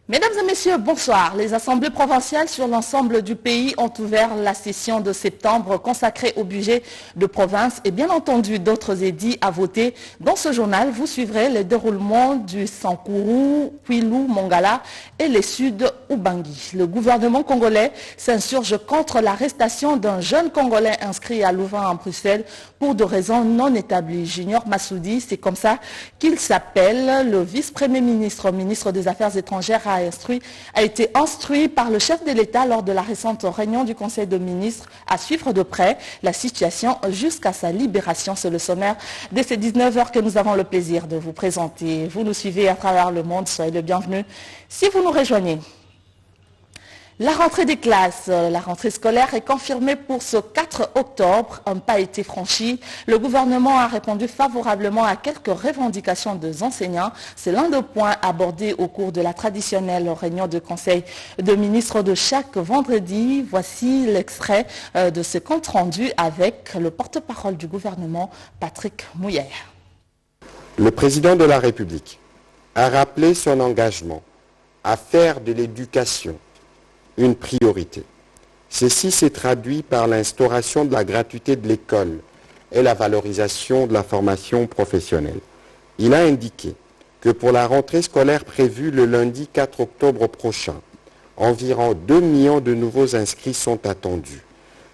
Mesdames et messieurs, bonsoir. Les assemblées provinciales sur l'ensemble du pays ont ouvert la session de septembre consacrée au budget de province et bien entendu d'autres édits à voter. Dans ce journal, vous suivrez le déroulement du Sankourou, Kwilu, Mongala et les Sud Ubangui. Le gouvernement congolais s'insurge contre l'arrestation d'un jeune Congolais inscrit à Louvain en Bruxelles pour des raisons non établies. Junior Massoudi, c'est comme ça qu'il s'appelle, le vice-premier ministre, ministre des Affaires étrangères, a été instruit par le chef de l'État lors de la récente réunion du Conseil de ministres à suivre de près la situation jusqu'à sa libération. C'est le sommaire de ces 19 heures que nous avons le plaisir de vous présenter. Vous nous suivez à travers le monde, soyez le bienvenu si vous nous rejoignez. La rentrée des classes, la rentrée scolaire est confirmée pour ce 4 octobre. Un pas a été franchi. Le gouvernement a répondu favorablement à quelques revendications des enseignants. C'est l'un des points abordés au cours de la traditionnelle réunion de conseil de ministres de chaque vendredi. Voici l'extrait de ce compte rendu avec le porte-parole du gouvernement, Patrick Mouiller. Le président de la République a rappelé son engagement à faire de l'éducation une priorité. Ceci s'est traduit par l'instauration de la gratuité de l'école et la valorisation de la formation professionnelle. Il a indiqué que pour la rentrée scolaire prévue le lundi 4 octobre prochain, environ 2 millions de nouveaux inscrits sont attendus.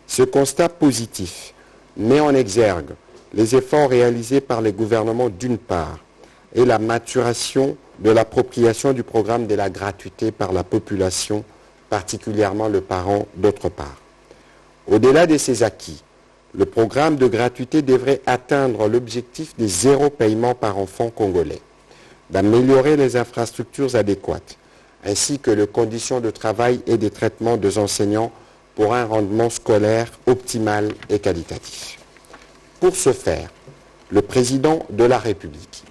Ce constat positif met en exergue les efforts réalisés par les gouvernements d'une part et la maturation de l'appropriation du programme de la gratuité par la population, particulièrement le parent d'autre part. Au-delà de ces acquis, le programme de gratuité devrait atteindre l'objectif des 0 paiement par enfant congolais, d'améliorer les infrastructures adéquates, ainsi que les conditions de travail et de traitement des enseignants pour un rendement scolaire optimal et qualitatif. Pour ce faire, le président de la République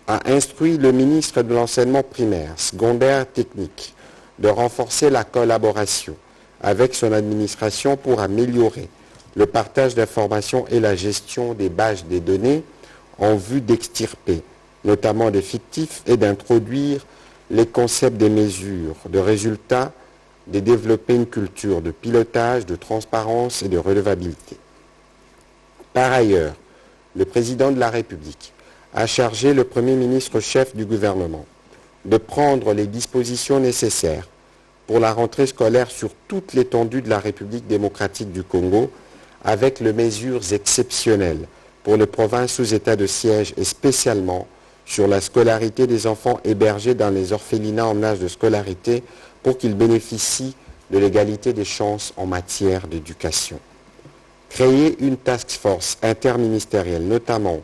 a instruit le ministre de l'enseignement primaire, secondaire, technique, de renforcer la collaboration avec son administration pour améliorer le partage d'informations et la gestion des bases de données en vue d'extirper notamment des fictifs et d'introduire les concepts des mesures, de résultats, de développer une culture de pilotage, de transparence et de redevabilité. Par ailleurs, le président de la République a chargé le Premier ministre chef du gouvernement de prendre les dispositions nécessaires pour la rentrée scolaire sur toute l'étendue de la République démocratique du Congo, avec les mesures exceptionnelles pour les provinces sous état de siège et spécialement sur la scolarité des enfants hébergés dans les orphelinats en âge de scolarité pour qu'ils bénéficient de l'égalité des chances en matière d'éducation. Créer une task force interministérielle, notamment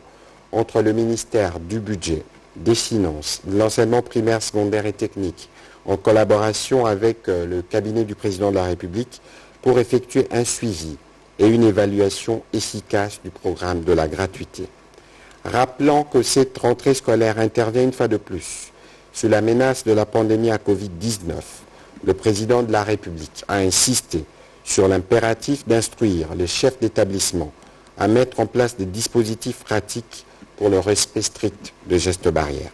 entre le ministère du Budget, des Finances, de l'enseignement primaire, secondaire et technique, en collaboration avec le cabinet du président de la République, pour effectuer un suivi et une évaluation efficace du programme de la gratuité. Rappelant que cette rentrée scolaire intervient une fois de plus sous la menace de la pandémie à Covid-19, le président de la République a insisté sur l'impératif d'instruire les chefs d'établissement à mettre en place des dispositifs pratiques pour le respect strict des gestes barrières.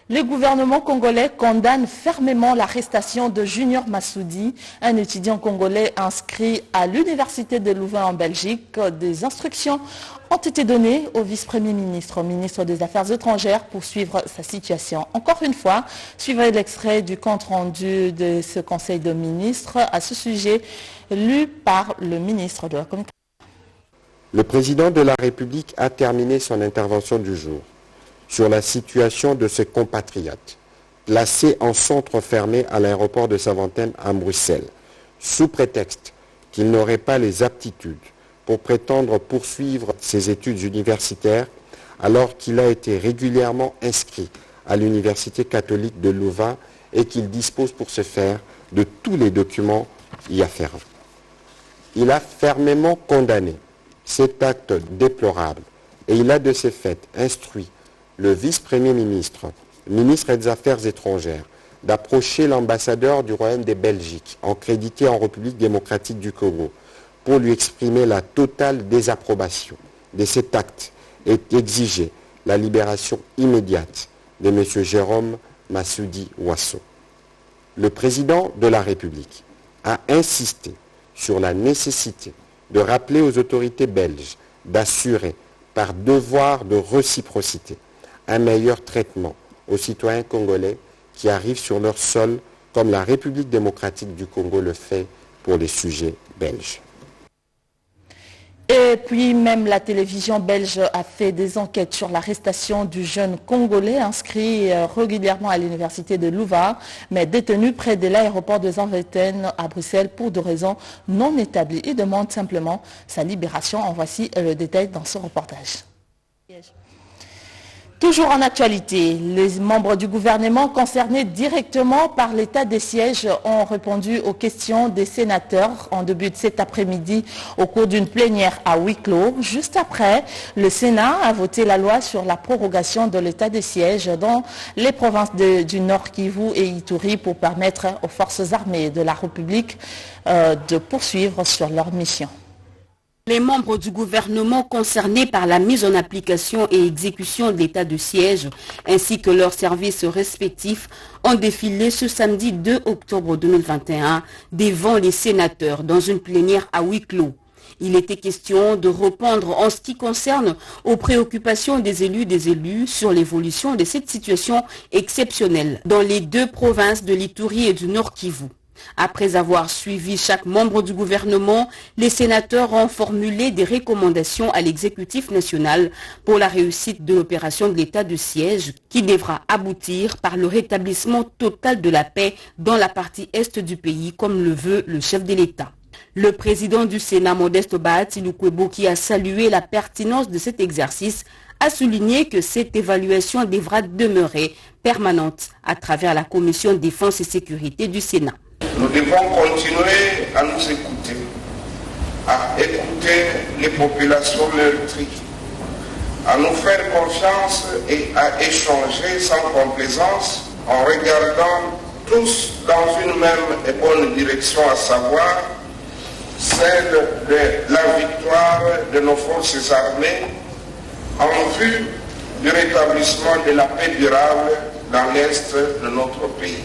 Le gouvernement congolais condamne fermement l'arrestation de Junior Massoudi, un étudiant congolais inscrit à l'université de Louvain en Belgique. Des instructions ont été données au vice-premier ministre, au ministre des Affaires étrangères pour suivre sa situation. Encore une fois, suivez l'extrait du compte rendu de ce conseil de ministres à ce sujet, lu par le ministre de la Communication. Le président de la République a terminé son intervention du jour sur la situation de ses compatriotes placés en centre fermé à l'aéroport de Saint-Ventin à Bruxelles, sous prétexte qu'ils n'auraient pas les aptitudes pour prétendre poursuivre ses études universitaires alors qu'il a été régulièrement inscrit à l'Université catholique de Louvain et qu'il dispose pour ce faire de tous les documents y afférents. Il a fermement condamné cet acte déplorable et il a de ce fait instruit le vice-premier ministre, ministre des Affaires étrangères, d'approcher l'ambassadeur du Royaume de Belgique, accrédité en République démocratique du Congo, pour lui exprimer la totale désapprobation de cet acte et exiger la libération immédiate de M. Jérôme Massoudi Ouasso. Le président de la République a insisté sur la nécessité de rappeler aux autorités belges d'assurer, par devoir de réciprocité, un meilleur traitement aux citoyens congolais qui arrivent sur leur sol, comme la République démocratique du Congo le fait pour les sujets belges. Et puis même la télévision belge a fait des enquêtes sur l'arrestation du jeune Congolais inscrit régulièrement à l'université de Louvain, mais détenu près de l'aéroport de Zanvetten à Bruxelles pour des raisons non établies. Il demande simplement sa libération. En voici le détail dans ce reportage. Toujours en actualité, les membres du gouvernement concernés directement par l'état des sièges ont répondu aux questions des sénateurs en début de cet après-midi au cours d'une plénière à huis clos. Juste après, le Sénat a voté la loi sur la prorogation de l'état des sièges dans les provinces du Nord Kivu et Ituri pour permettre aux forces armées de la République de poursuivre sur leur mission. Les membres du gouvernement concernés par la mise en application et exécution de l'état de siège, ainsi que leurs services respectifs, ont défilé ce samedi 2 octobre 2021 devant les sénateurs dans une plénière à huis clos. Il était question de répondre en ce qui concerne aux préoccupations des élus sur l'évolution de cette situation exceptionnelle dans les deux provinces de l'Ituri et du Nord Kivu. Après avoir suivi chaque membre du gouvernement, les sénateurs ont formulé des recommandations à l'exécutif national pour la réussite de l'opération de l'état de siège qui devra aboutir par le rétablissement total de la paix dans la partie est du pays comme le veut le chef de l'État. Le président du Sénat, Modeste Bahati Lukwebo, qui a salué la pertinence de cet exercice, a souligné que cette évaluation devra demeurer permanente à travers la Commission Défense et Sécurité du Sénat. Nous devons continuer à nous écouter, à écouter les populations meurtries, à nous faire confiance et à échanger sans complaisance en regardant tous dans une même et bonne direction, à savoir celle de la victoire de nos forces armées en vue du rétablissement de la paix durable dans l'est de notre pays.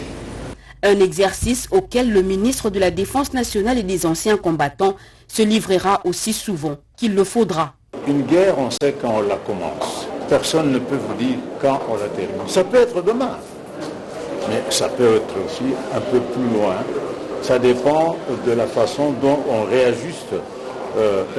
Un exercice auquel le ministre de la Défense nationale et des anciens combattants se livrera aussi souvent qu'il le faudra. Une guerre, on sait quand on la commence. Personne ne peut vous dire quand on la termine. Ça peut être demain, mais ça peut être aussi un peu plus loin. Ça dépend de la façon dont on réajuste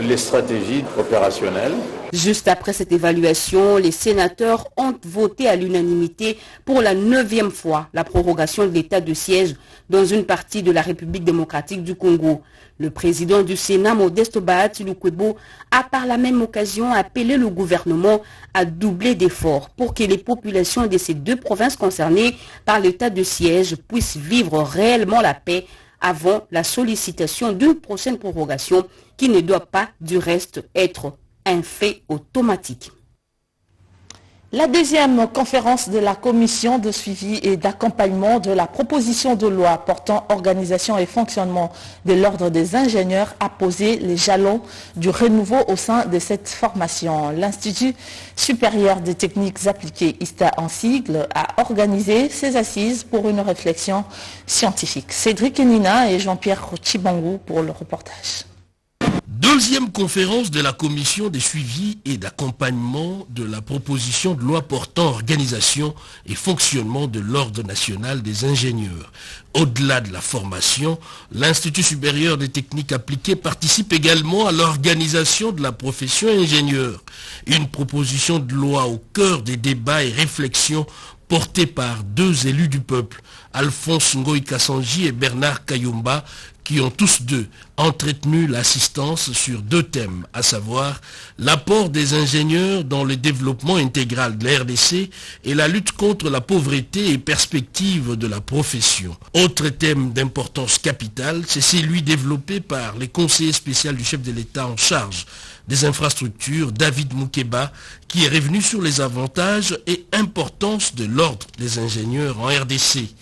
les stratégies opérationnelles. Juste après cette évaluation, les sénateurs ont voté à l'unanimité pour la 9e fois la prorogation de l'état de siège dans une partie de la République démocratique du Congo. Le président du Sénat, Modeste Bahati Lukwebo, a par la même occasion appelé le gouvernement à doubler d'efforts pour que les populations de ces deux provinces concernées par l'état de siège puissent vivre réellement la paix avant la sollicitation d'une prochaine prorogation qui ne doit pas du reste être un fait automatique. La deuxième conférence de la commission de suivi et d'accompagnement de la proposition de loi portant organisation et fonctionnement de l'ordre des ingénieurs a posé les jalons du renouveau au sein de cette formation. L'Institut supérieur des techniques appliquées, ISTA en sigle, a organisé ses assises pour une réflexion scientifique. Cédric Enina et Jean-Pierre Chibangou pour le reportage. Deuxième conférence de la commission de suivi et d'accompagnement de la proposition de loi portant organisation et fonctionnement de l'ordre national des ingénieurs. Au-delà de la formation, l'Institut supérieur des techniques appliquées participe également à l'organisation de la profession ingénieur. Une proposition de loi au cœur des débats et réflexions portée par deux élus du peuple, Alphonse Ngoï Kassanji et Bernard Kayumba, qui ont tous deux entretenu l'assistance sur deux thèmes, à savoir l'apport des ingénieurs dans le développement intégral de la RDC et la lutte contre la pauvreté et perspective de la profession. Autre thème d'importance capitale, c'est celui développé par les conseillers spéciaux du chef de l'État en charge des infrastructures, David Moukeba, qui est revenu sur les avantages et importance de l'ordre des ingénieurs en RDC.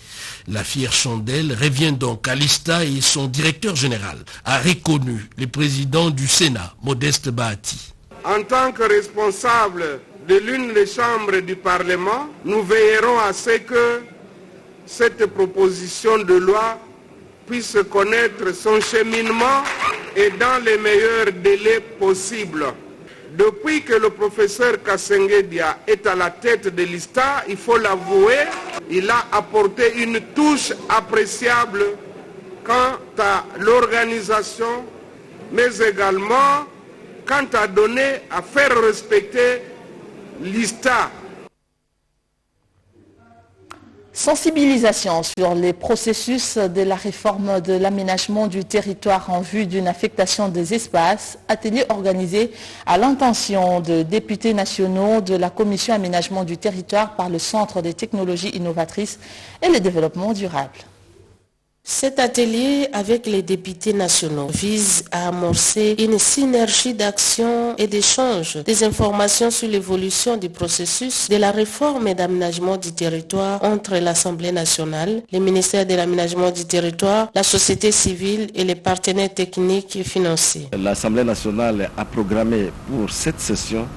La fière chandelle revient donc à l'ISTA et son directeur général a reconnu le président du Sénat, Modeste Bahati. En tant que responsable de l'une des chambres du Parlement, nous veillerons à ce que cette proposition de loi puisse connaître son cheminement et dans les meilleurs délais possibles. Depuis que le professeur Kasenge Dia est à la tête de l'ISTA, il faut l'avouer, il a apporté une touche appréciable quant à l'organisation, mais également quant à donner, à faire respecter l'ISTA. Sensibilisation sur les processus de la réforme de l'aménagement du territoire en vue d'une affectation des espaces, atelier organisé à l'intention de députés nationaux de la Commission aménagement du territoire par le Centre des technologies innovatrices et le développement durable. Cet atelier avec les députés nationaux vise à amorcer une synergie d'action et d'échange des informations sur l'évolution du processus de la réforme et d'aménagement du territoire entre l'Assemblée nationale, le ministère de l'aménagement du territoire, la société civile et les partenaires techniques et financiers. L'Assemblée nationale a programmé pour cette session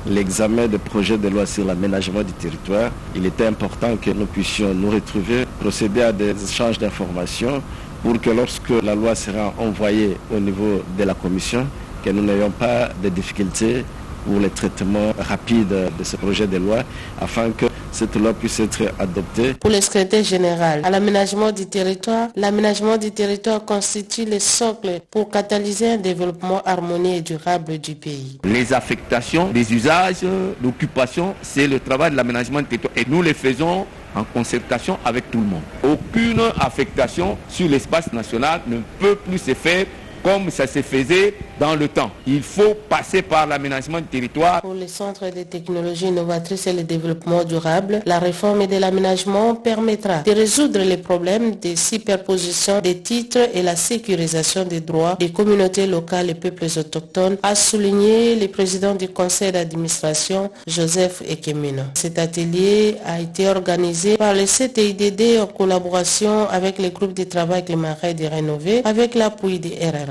l'examen de projets de loi sur l'aménagement du territoire. Il était important que nous puissions nous retrouver, procéder à des échanges d'informations pour que lorsque la loi sera envoyée au niveau de la commission, que nous n'ayons pas de difficultés pour le traitement rapide de ce projet de loi afin que cette loi puisse être adoptée. Pour le secrétaire général, à l'aménagement du territoire constitue le socle pour catalyser un développement harmonieux et durable du pays. Les affectations, les usages, l'occupation, c'est le travail de l'aménagement du territoire et nous les faisons en concertation avec tout le monde. Aucune affectation sur l'espace national ne peut plus se faire comme ça se faisait dans le temps. Il faut passer par l'aménagement du territoire. Pour le Centre des technologies innovatrices et le développement durable, la réforme de l'aménagement permettra de résoudre les problèmes de superposition des titres et la sécurisation des droits des communautés locales et peuples autochtones, a souligné le président du conseil d'administration, Joseph Ekemino. Cet atelier a été organisé par le CTIDD en collaboration avec le groupe de travail Clémarais de Rénové, avec l'appui des RRI.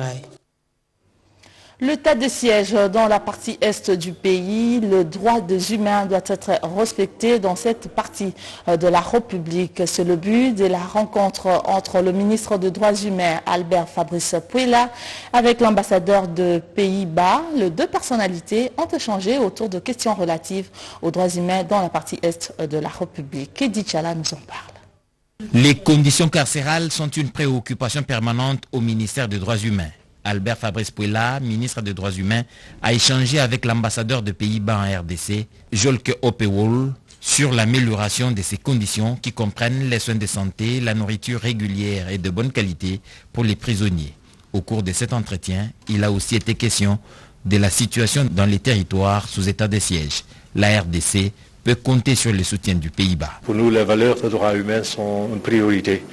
L'état de siège dans la partie est du pays, le droit des humains doit être respecté dans cette partie de la République. C'est le but de la rencontre entre le ministre des Droits humains, Albert Fabrice Puela, avec l'ambassadeur de Pays-Bas. Les deux personnalités ont échangé autour de questions relatives aux droits humains dans la partie est de la République. Kedi Chala nous en parle. Les conditions carcérales sont une préoccupation permanente au ministère des Droits humains. Albert Fabrice Puela, ministre des Droits humains, a échangé avec l'ambassadeur de Pays-Bas en RDC, Jolke Opewol, sur l'amélioration de ces conditions qui comprennent les soins de santé, la nourriture régulière et de bonne qualité pour les prisonniers. Au cours de cet entretien, il a aussi été question de la situation dans les territoires sous état de siège. La RDC peut compter sur le soutien du Pays-Bas. Pour nous, les valeurs des droits humains sont une priorité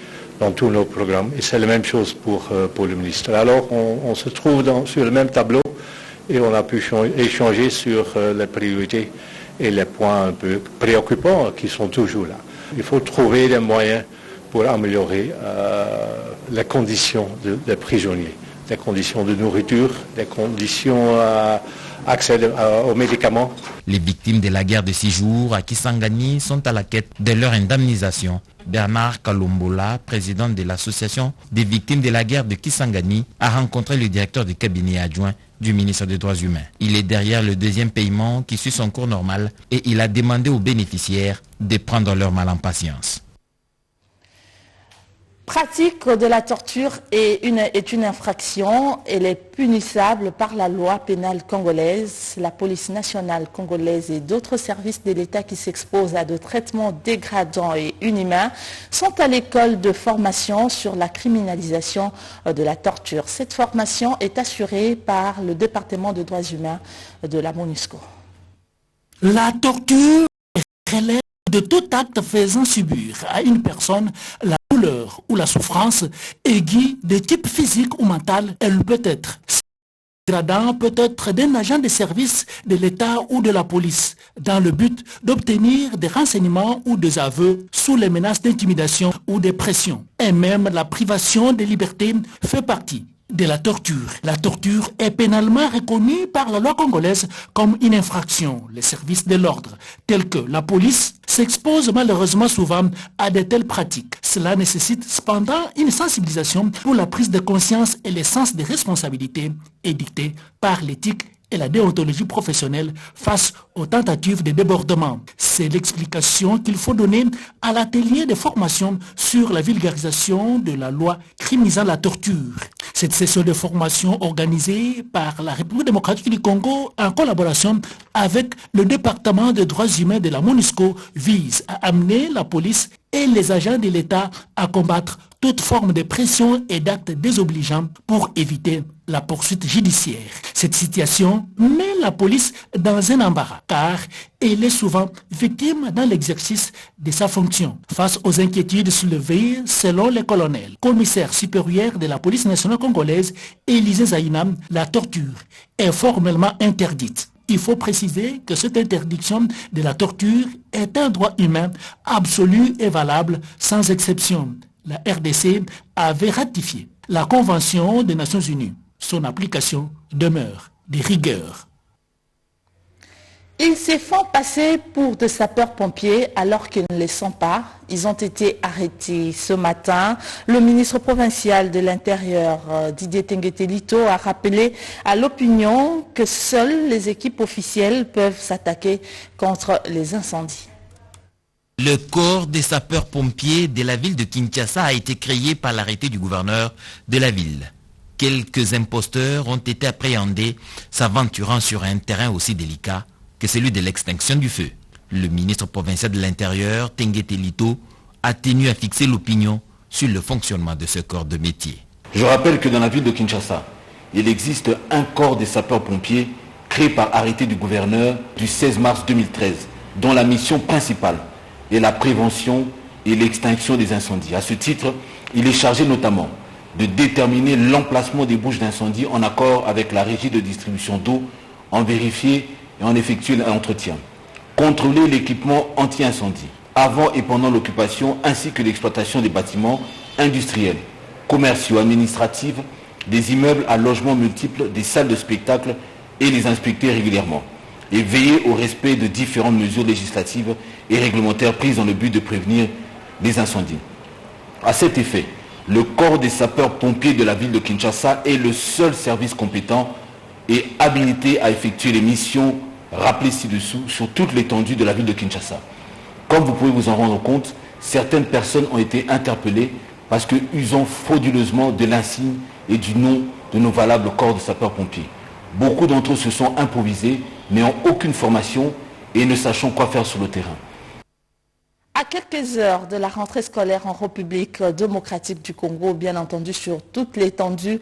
dans tous nos programmes et c'est la même chose pour le ministre. Alors on se trouve sur le même tableau et on a pu échanger sur les priorités et les points un peu préoccupants qui sont toujours là. Il faut trouver des moyens pour améliorer les conditions des prisonniers, des conditions de nourriture, des conditions accès aux médicaments. Les victimes de la guerre de 6 jours à Kisangani sont à la quête de leur indemnisation. Bernard Kalombola, président de l'association des victimes de la guerre de Kisangani, a rencontré le directeur du cabinet adjoint du ministre des Droits humains. Il est derrière le deuxième paiement qui suit son cours normal et il a demandé aux bénéficiaires de prendre leur mal en patience. Pratique de la torture est une infraction. Elle est punissable par la loi pénale congolaise. La police nationale congolaise et d'autres services de l'État qui s'exposent à de traitements dégradants et inhumains sont à l'école de formation sur la criminalisation de la torture. Cette formation est assurée par le département des droits humains de la MONUSCO. La torture relève de tout acte faisant subir à une personne la douleur ou la souffrance aiguë de type physique ou mental. Elle peut être dégradant, peut être d'un agent de service de l'État ou de la police, dans le but d'obtenir des renseignements ou des aveux sous les menaces d'intimidation ou de pression. Et même la privation de liberté fait partie de la torture. La torture est pénalement reconnue par la loi congolaise comme une infraction. Les services de l'ordre, tels que la police, s'exposent malheureusement souvent à de telles pratiques. Cela nécessite cependant une sensibilisation pour la prise de conscience et le sens des responsabilités édictées par l'éthique et la déontologie professionnelle face aux tentatives de débordement. C'est l'explication qu'il faut donner à l'atelier de formation sur la vulgarisation de la loi criminalisant la torture. Cette session de formation organisée par la République démocratique du Congo en collaboration avec le département des droits humains de la MONUSCO vise à amener la police et les agents de l'État à combattre toute forme de pression et d'actes désobligeants pour éviter la poursuite judiciaire. Cette situation met la police dans un embarras car elle est souvent victime dans l'exercice de sa fonction. Face aux inquiétudes soulevées, selon le colonel, commissaire supérieur de la police nationale congolaise, Élisée Zaïnam, la torture est formellement interdite. Il faut préciser que cette interdiction de la torture est un droit humain absolu et valable sans exception. La RDC avait ratifié la Convention des Nations Unies. Son application demeure de rigueur. Ils se font passer pour des sapeurs-pompiers alors qu'ils ne le sont pas. Ils ont été arrêtés ce matin. Le ministre provincial de l'Intérieur, Didier Tengetelito, a rappelé à l'opinion que seules les équipes officielles peuvent s'attaquer contre les incendies. Le corps des sapeurs-pompiers de la ville de Kinshasa a été créé par l'arrêté du gouverneur de la ville. Quelques imposteurs ont été appréhendés s'aventurant sur un terrain aussi délicat que celui de l'extinction du feu. Le ministre provincial de l'Intérieur, Tengetelito, a tenu à fixer l'opinion sur le fonctionnement de ce corps de métier. Je rappelle que dans la ville de Kinshasa, il existe un corps des sapeurs-pompiers créé par arrêté du gouverneur du 16 mars 2013, dont la mission principale est la prévention et l'extinction des incendies. À ce titre, il est chargé notamment de déterminer l'emplacement des bouches d'incendie en accord avec la régie de distribution d'eau, en vérifier et en effectuer l'entretien. Contrôler l'équipement anti-incendie, avant et pendant l'occupation, ainsi que l'exploitation des bâtiments industriels, commerciaux, administratifs, des immeubles à logements multiples, des salles de spectacle et les inspecter régulièrement. Et veiller au respect de différentes mesures législatives et réglementaires prises dans le but de prévenir les incendies. À cet effet, le corps des sapeurs-pompiers de la ville de Kinshasa est le seul service compétent et habilité à effectuer les missions rappelées ci-dessous sur toute l'étendue de la ville de Kinshasa. Comme vous pouvez vous en rendre compte, certaines personnes ont été interpellées parce que usant frauduleusement de l'insigne et du nom de nos valables corps de sapeurs-pompiers. Beaucoup d'entre eux se sont improvisés, n'ayant aucune formation et ne sachant quoi faire sur le terrain. À quelques heures de la rentrée scolaire en République démocratique du Congo, bien entendu sur toute l'étendue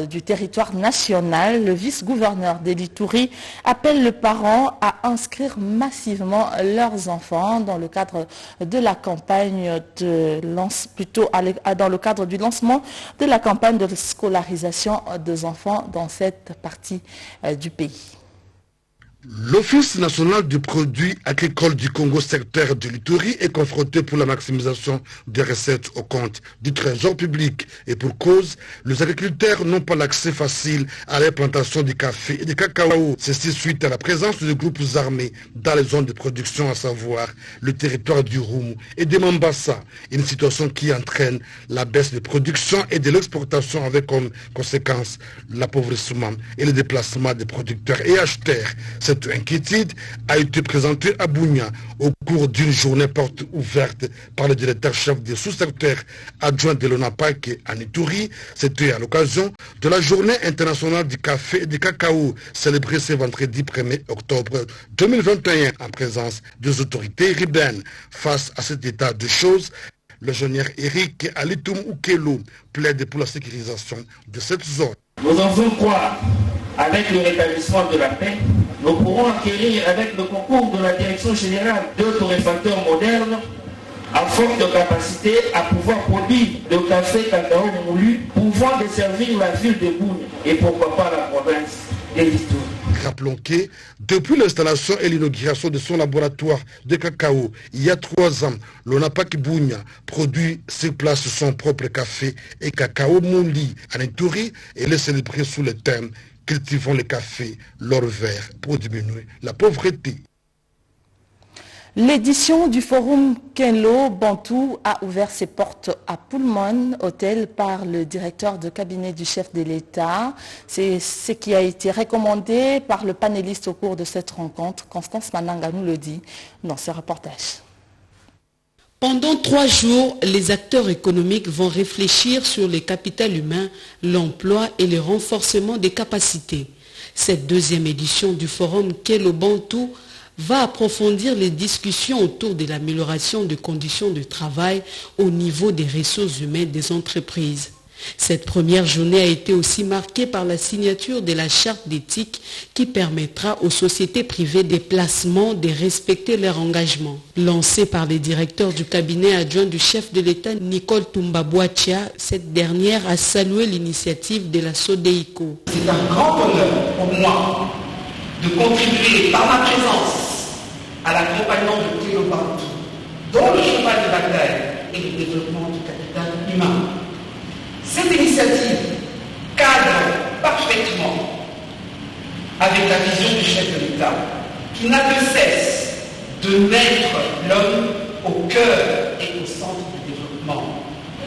du territoire national, le vice-gouverneur d'Elituri appelle les parents à inscrire massivement leurs enfants dans le cadre de la campagne dans le cadre du lancement de la campagne de scolarisation des enfants dans cette partie du pays. L'Office national du produit agricole du Congo secteur de l'Ituri est confronté pour la maximisation des recettes au compte du trésor public. Et pour cause, les agriculteurs n'ont pas l'accès facile à la plantation du café et du cacao. Ceci suite à la présence de groupes armés dans les zones de production, à savoir le territoire du Roumu et de Mambasa. Une situation qui entraîne la baisse de production et de l'exportation avec comme conséquence l'appauvrissement et le déplacement des producteurs et acheteurs. Cette inquiétude a été présentée à Bunia au cours d'une journée porte ouverte par le directeur-chef des sous-secteurs adjoint de l'ONAPAC à Ituri. C'était à l'occasion de la journée internationale du café et du cacao célébrée ce vendredi 1er octobre 2021 en présence des autorités ribaines. Face à cet état de choses, l'ingénieur Eric Alitoum Ukelo plaide pour la sécurisation de cette zone. Nous en faisons croire, avec le rétablissement de la paix, nous pourrons acquérir avec le concours de la direction générale de torréfacteurs modernes à forte capacité à pouvoir produire de café cacao moulu pouvant desservir la ville de Bunia et pourquoi pas la province d'Elituri. Rappelons que depuis l'installation et l'inauguration de son laboratoire de cacao, il y a 3 ans, l'ONAPAC Bunia produit sur place son propre café et cacao moulu en Ituri et les célébrer sous le thème « Cultivons le café, l'or vert pour diminuer la pauvreté ». L'édition du forum Kenlo Bantou a ouvert ses portes à Pullman Hotel par le directeur de cabinet du chef de l'État. C'est ce qui a été recommandé par le panéliste au cours de cette rencontre. Constance Mananga nous le dit dans ce reportage. Pendant 3 jours, les acteurs économiques vont réfléchir sur le capital humain, l'emploi et le renforcement des capacités. Cette deuxième édition du forum Kenlo Bantou va approfondir les discussions autour de l'amélioration des conditions de travail au niveau des ressources humaines des entreprises. Cette première journée a été aussi marquée par la signature de la charte d'éthique qui permettra aux sociétés privées des placements de respecter leurs engagements. Lancée par les directeurs du cabinet adjoint du chef de l'État Nicole Toumba-Boachia, cette dernière a salué l'initiative de la SODEICO. C'est un grand honneur pour moi de contribuer par ma présence à l'accompagnement de Kenlo Bantou, dont le cheval de bataille est le développement du capital humain. Cette initiative cadre parfaitement avec la vision du chef de l'État, qui n'a de cesse de mettre l'homme au cœur et au centre du développement.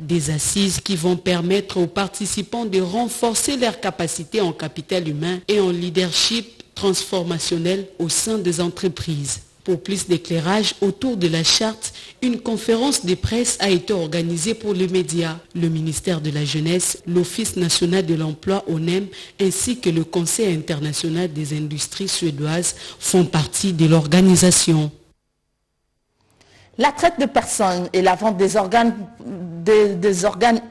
Des assises qui vont permettre aux participants de renforcer leurs capacités en capital humain et en leadership transformationnel au sein des entreprises. Pour plus d'éclairage autour de la charte, une conférence de presse a été organisée pour les médias. Le ministère de la Jeunesse, l'Office national de l'emploi ONEM ainsi que le Conseil international des industries suédoises font partie de l'organisation. La traite de personnes et la vente des organes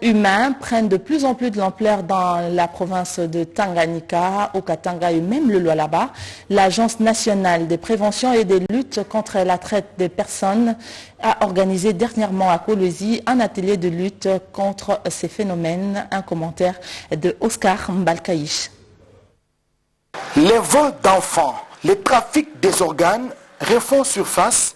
humains prennent de plus en plus de l'ampleur dans la province de Tanganyika, au Katanga et même le Lualaba. L'Agence nationale de prévention et de lutte contre la traite des personnes a organisé dernièrement à Kolwezi un atelier de lutte contre ces phénomènes. Un commentaire de Oscar Mbalkaïch. Les vols d'enfants, les trafics des organes refont surface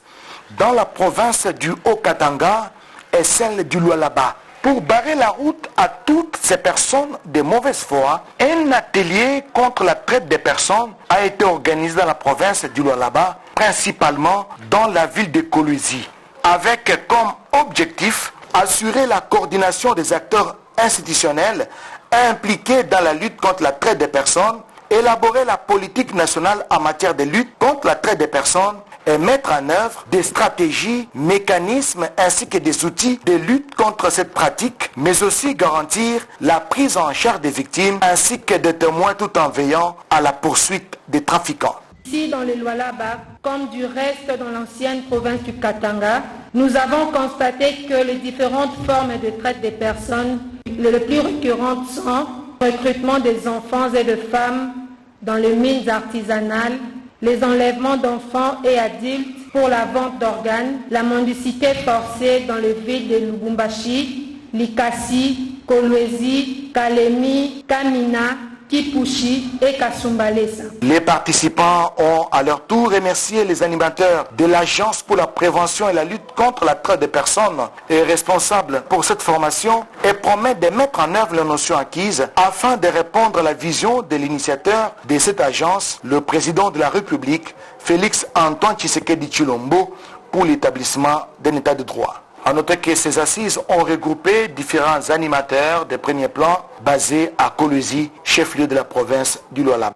dans la province du Haut-Katanga et celle du Lualaba. Pour barrer la route à toutes ces personnes de mauvaise foi, un atelier contre la traite des personnes a été organisé dans la province du Lualaba, principalement dans la ville de Kolwezi, avec comme objectif assurer la coordination des acteurs institutionnels impliqués dans la lutte contre la traite des personnes, élaborer la politique nationale en matière de lutte contre la traite des personnes et mettre en œuvre des stratégies, mécanismes ainsi que des outils de lutte contre cette pratique, mais aussi garantir la prise en charge des victimes ainsi que des témoins tout en veillant à la poursuite des trafiquants. Ici dans le Lualaba, comme du reste dans l'ancienne province du Katanga, nous avons constaté que les différentes formes de traite des personnes les plus récurrentes sont le recrutement des enfants et de femmes dans les mines artisanales, les enlèvements d'enfants et adultes pour la vente d'organes, la mendicité forcée dans les villes de Lubumbashi, Likasi, Kolwezi, Kalemi, Kamina, Kipushi et Kasumbalesa. Les participants ont à leur tour remercié les animateurs de l'Agence pour la prévention et la lutte contre la traite des personnes et responsables pour cette formation et promettent de mettre en œuvre les notions acquises afin de répondre à la vision de l'initiateur de cette agence, le président de la République, Félix Antoine Tshisekedi Tshilombo, pour l'établissement d'un état de droit. A noter que ces assises ont regroupé différents animateurs de premier plan basés à Kolwezi, chef-lieu de la province du Lualaba.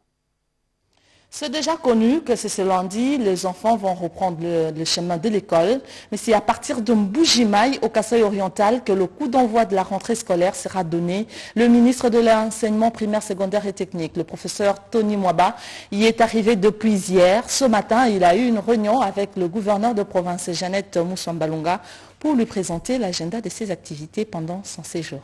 C'est déjà connu que c'est ce lundi, les enfants vont reprendre le chemin de l'école, mais c'est à partir de Mbujimaï, au Kasaï oriental, que le coup d'envoi de la rentrée scolaire sera donné. Le ministre de l'enseignement primaire, secondaire et technique, le professeur Tony Mwaba, y est arrivé depuis hier. Ce matin, il a eu une réunion avec le gouverneur de province, Jeannette Moussambalonga, pour lui présenter l'agenda de ses activités pendant son séjour.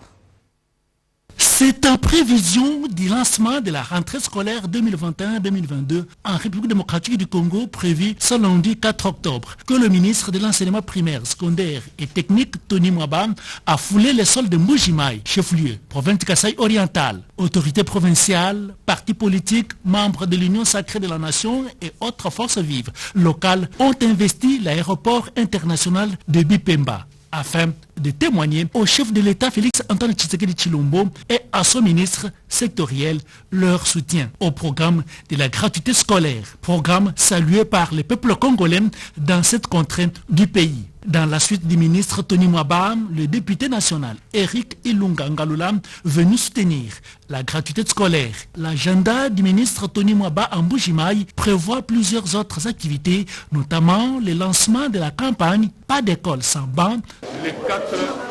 C'est en prévision du lancement de la rentrée scolaire 2021-2022 en République démocratique du Congo prévu ce lundi 4 octobre que le ministre de l'enseignement primaire, secondaire et technique Tony Mwaba a foulé les sols de Mbujimaï, chef-lieu, province du Kasaï oriental. Autorités provinciales, partis politiques, membres de l'Union sacrée de la nation et autres forces vives locales ont investi l'aéroport international de Bipemba afin de témoigner au chef de l'État Félix Antoine Tshisekedi Tshilombo et à son ministre sectoriel leur soutien au programme de la gratuité scolaire, programme salué par le peuple congolais dans cette contrée du pays. Dans la suite du ministre Tony Mwaba, le député national Eric Ilunga Ngalula venu soutenir la gratuité scolaire. L'agenda du ministre Tony Mwaba en Mbujimaï prévoit plusieurs autres activités, notamment le lancement de la campagne Pas d'école sans banc. Le 4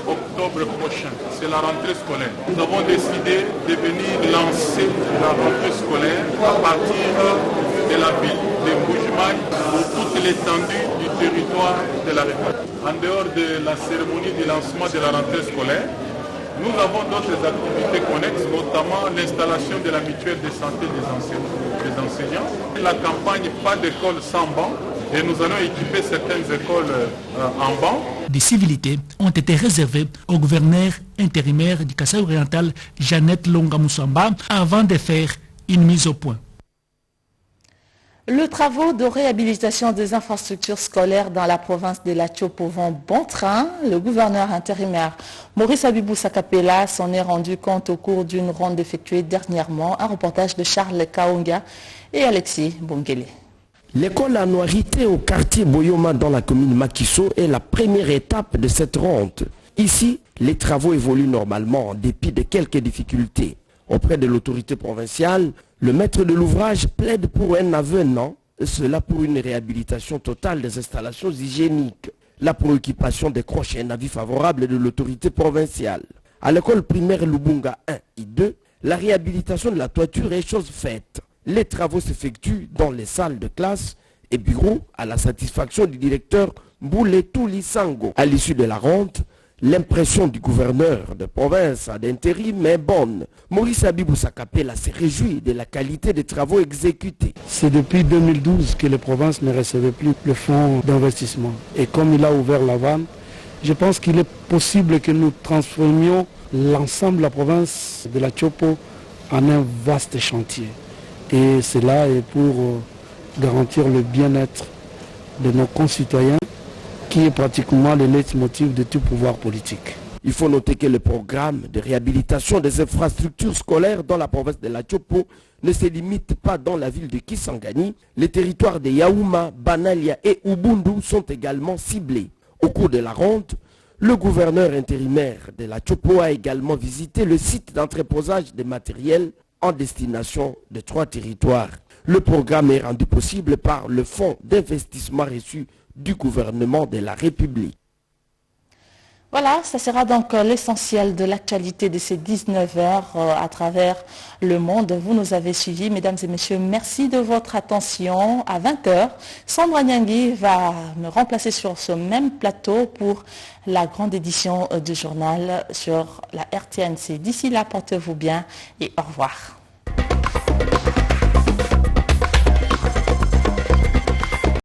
octobre prochain, c'est la rentrée scolaire. Nous avons décidé de venir lancer la rentrée scolaire à partir de la ville de Mbujimaï pour toute l'étendue du territoire de la République. En dehors de la cérémonie du lancement de la rentrée scolaire, nous avons d'autres activités connexes, notamment l'installation de la mutuelle de santé des enseignants, la campagne Pas d'école sans banc, et nous allons équiper certaines écoles en banc. Des civilités ont été réservées au gouverneur intérimaire du Kasaï oriental, Jeannette Longa Moussamba, avant de faire une mise au point. Le travaux de réhabilitation des infrastructures scolaires dans la province de la Tchopo vont bon train. Le gouverneur intérimaire Maurice Abibou Sakapela s'en est rendu compte au cours d'une ronde effectuée dernièrement. Un reportage de Charles Kaonga et Alexis Bongele. L'école à Noirité au quartier Boyoma dans la commune Makiso est la première étape de cette ronde. Ici, les travaux évoluent normalement en dépit de quelques difficultés. Auprès de l'autorité provinciale, le maître de l'ouvrage plaide pour un avenant, cela pour une réhabilitation totale des installations hygiéniques. La préoccupation décroche un avis favorable de l'autorité provinciale. À l'école primaire Lubunga 1 et 2, la réhabilitation de la toiture est chose faite. Les travaux s'effectuent dans les salles de classe et bureaux à la satisfaction du directeur Mbouletou Lisango. À l'issue de la ronde, l'impression du gouverneur de province d'intérim est bonne. Maurice Abibou Sakapela se réjouit de la qualité des travaux exécutés. C'est depuis 2012 que les provinces ne recevaient plus le fonds d'investissement. Et comme il a ouvert la vanne, je pense qu'il est possible que nous transformions l'ensemble de la province de la Tchopo en un vaste chantier. Et cela est pour garantir le bien-être de nos concitoyens, qui est pratiquement le leitmotiv de tout pouvoir politique. Il faut noter que le programme de réhabilitation des infrastructures scolaires dans la province de la Tchopo ne se limite pas dans la ville de Kisangani. Les territoires de Yaouma, Banalia et Ubundu sont également ciblés. Au cours de la ronde, le gouverneur intérimaire de la Tchopo a également visité le site d'entreposage des matériels en destination de 3 territoires. Le programme est rendu possible par le fonds d'investissement reçu du gouvernement de la République. Voilà, ça sera donc l'essentiel de l'actualité de ces 19 heures à travers le monde. Vous nous avez suivis, mesdames et messieurs. Merci de votre attention. À 20 heures, Sandra Nyangui va me remplacer sur ce même plateau pour la grande édition du journal sur la RTNC. D'ici là, portez-vous bien et au revoir.